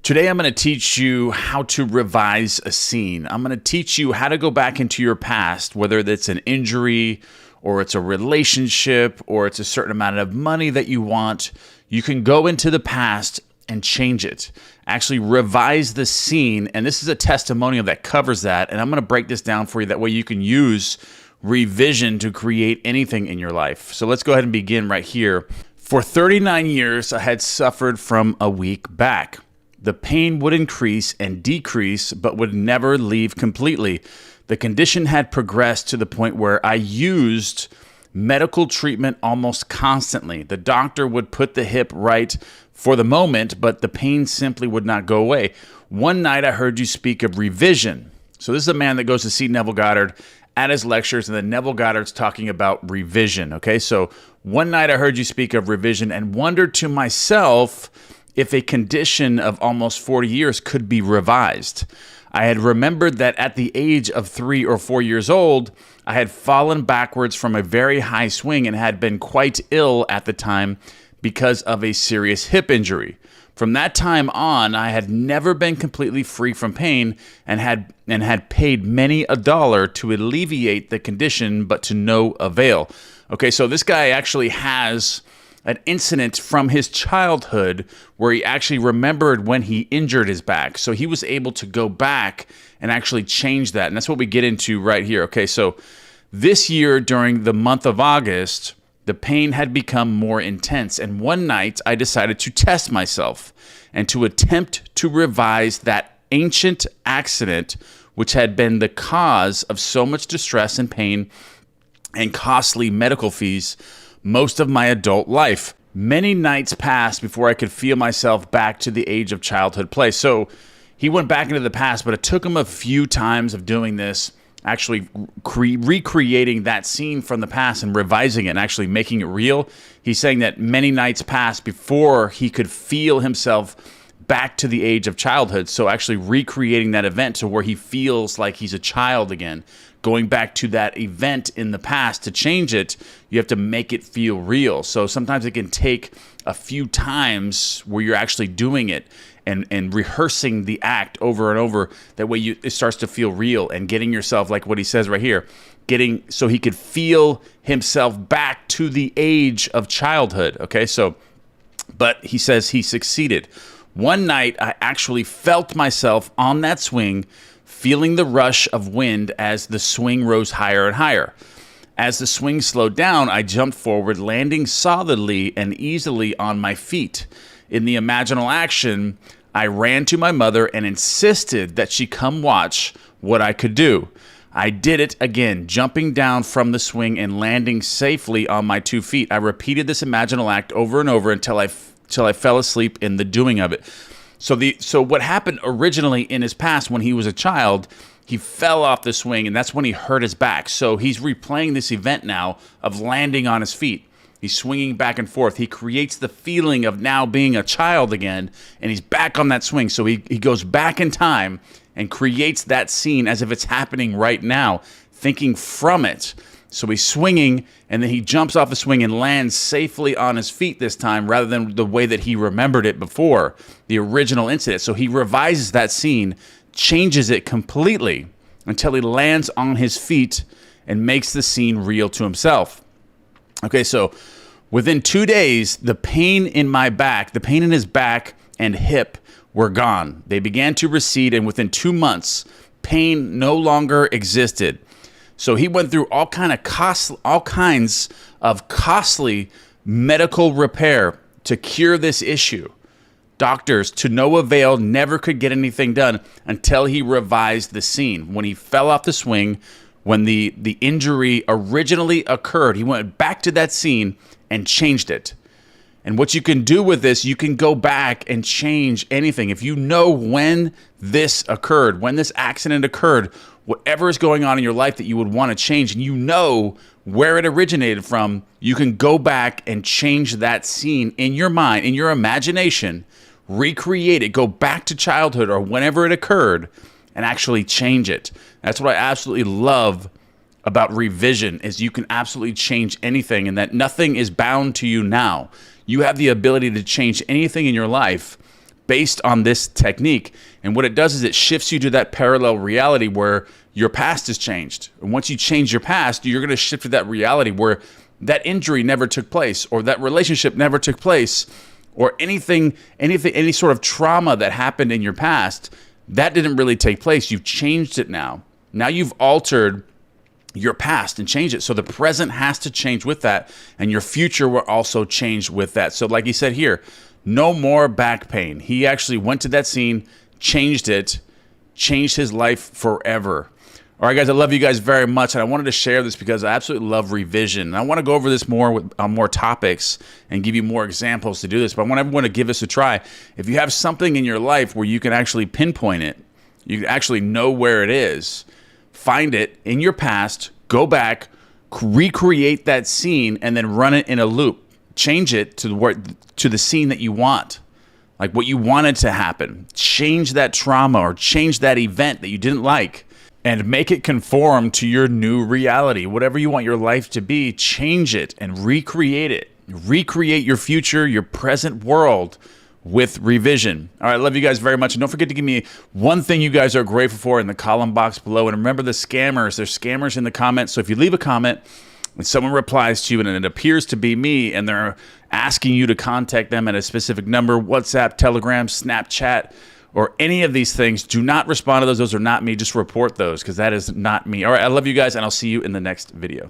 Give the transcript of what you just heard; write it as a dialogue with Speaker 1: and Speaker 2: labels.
Speaker 1: Today, I'm going to teach you how to revise a scene. I'm going to teach you how to go back into your past, whether it's an injury or it's a relationship or it's a certain amount of money that you want. You can go into the past and change it. Actually revise the scene. And this is a testimonial that covers that. And I'm going to break this down for you. That way you can use revision to create anything in your life. So let's go ahead and begin right here. For 39 years, I had suffered from a weak back. The pain would increase and decrease, but would never leave completely. The condition had progressed to the point where I used medical treatment almost constantly. The doctor would put the hip right for the moment, but the pain simply would not go away. One night I heard you speak of revision. So this is a man that goes to see Neville Goddard at his lectures, and then Neville Goddard's talking about revision. Okay, so one night I heard you speak of revision and wondered to myself if a condition of almost 40 years could be revised. I had remembered that at the age of 3 or 4 years old, I had fallen backwards from a very high swing and had been quite ill at the time because of a serious hip injury. From that time on, I had never been completely free from pain and had paid many a dollar to alleviate the condition, but to no avail. Okay, so this guy actually has an incident from his childhood where he actually remembered when he injured his back. So he was able to go back and actually change that. And that's what we get into right here. Okay, so this year during the month of August, the pain had become more intense. And one night I decided to test myself and to attempt to revise that ancient accident which had been the cause of so much distress and pain and costly medical fees most of my adult life. Many nights passed before I could feel myself back to the age of childhood play. So he went back into the past, but it took him a few times of doing this, actually recreating that scene from the past and revising it and actually making it real. He's saying that many nights passed before he could feel himself back to the age of childhood. So actually recreating that event to where he feels like he's a child again. Going back to that event in the past to change it, you have to make it feel real. So sometimes it can take a few times where you're actually doing it and rehearsing the act over and over. That way it starts to feel real and getting yourself, like what he says right here, getting so he could feel himself back to the age of childhood. Okay, so, but he says he succeeded. One night I actually felt myself on that swing, feeling the rush of wind as the swing rose higher and higher. As the swing slowed down, I jumped forward, landing solidly and easily on my feet. In the imaginal action, I ran to my mother and insisted that she come watch what I could do. I did it again, jumping down from the swing and landing safely on my 2 feet. I repeated this imaginal act over and over until I fell asleep in the doing of it. So what happened originally in his past when he was a child, he fell off the swing, and that's when he hurt his back. So he's replaying this event now of landing on his feet. He's swinging back and forth. He creates the feeling of now being a child again, and he's back on that swing. So he goes back in time and creates that scene as if it's happening right now, thinking from it. So he's swinging, and then he jumps off the swing and lands safely on his feet this time, rather than the way that he remembered it before, the original incident. So he revises that scene, changes it completely until he lands on his feet and makes the scene real to himself. Okay, so within 2 days, the pain in my back, the pain in his back and hip were gone. They began to recede, and within 2 months, pain no longer existed. So he went through all kinds of costly medical repair to cure this issue. Doctors, to no avail, never could get anything done until he revised the scene. When he fell off the swing, when the injury originally occurred, he went back to that scene and changed it. And what you can do with this, you can go back and change anything. If you know when this occurred, when this accident occurred, whatever is going on in your life that you would want to change, and you know where it originated from, you can go back and change that scene in your mind, in your imagination, recreate it, go back to childhood or whenever it occurred, and actually change it. That's what I absolutely love about revision, is you can absolutely change anything, and that nothing is bound to you now. You have the ability to change anything in your life based on this technique. And what it does is it shifts you to that parallel reality where your past has changed. And once you change your past, you're going to shift to that reality where that injury never took place, or that relationship never took place, or any sort of trauma that happened in your past, that didn't really take place. You've changed it now. Now you've altered your past and changed it. So the present has to change with that, and your future will also change with that. So like he said here, no more back pain. He actually went to that scene, changed it, changed his life forever. All right, guys, I love you guys very much, and I wanted to share this because I absolutely love revision. And I want to go over this more on more topics and give you more examples to do this, but I want everyone to give this a try. If you have something in your life where you can actually pinpoint it, you can actually know where it is, find it in your past, go back, recreate that scene, and then run it in a loop. Change it to the scene that you want, like what you wanted to happen. Change that trauma or change that event that you didn't like, and make it conform to your new reality. Whatever you want your life to be, change it and recreate it. Recreate your future, your present world with revision. All right, I love you guys very much. And don't forget to give me one thing you guys are grateful for in the column box below. And remember the scammers. There's scammers in the comments. So if you leave a comment and someone replies to you and it appears to be me and they're asking you to contact them at a specific number, WhatsApp, Telegram, Snapchat, or any of these things, do not respond to those. Those are not me. Just report those because that is not me. All right, I love you guys, and I'll see you in the next video.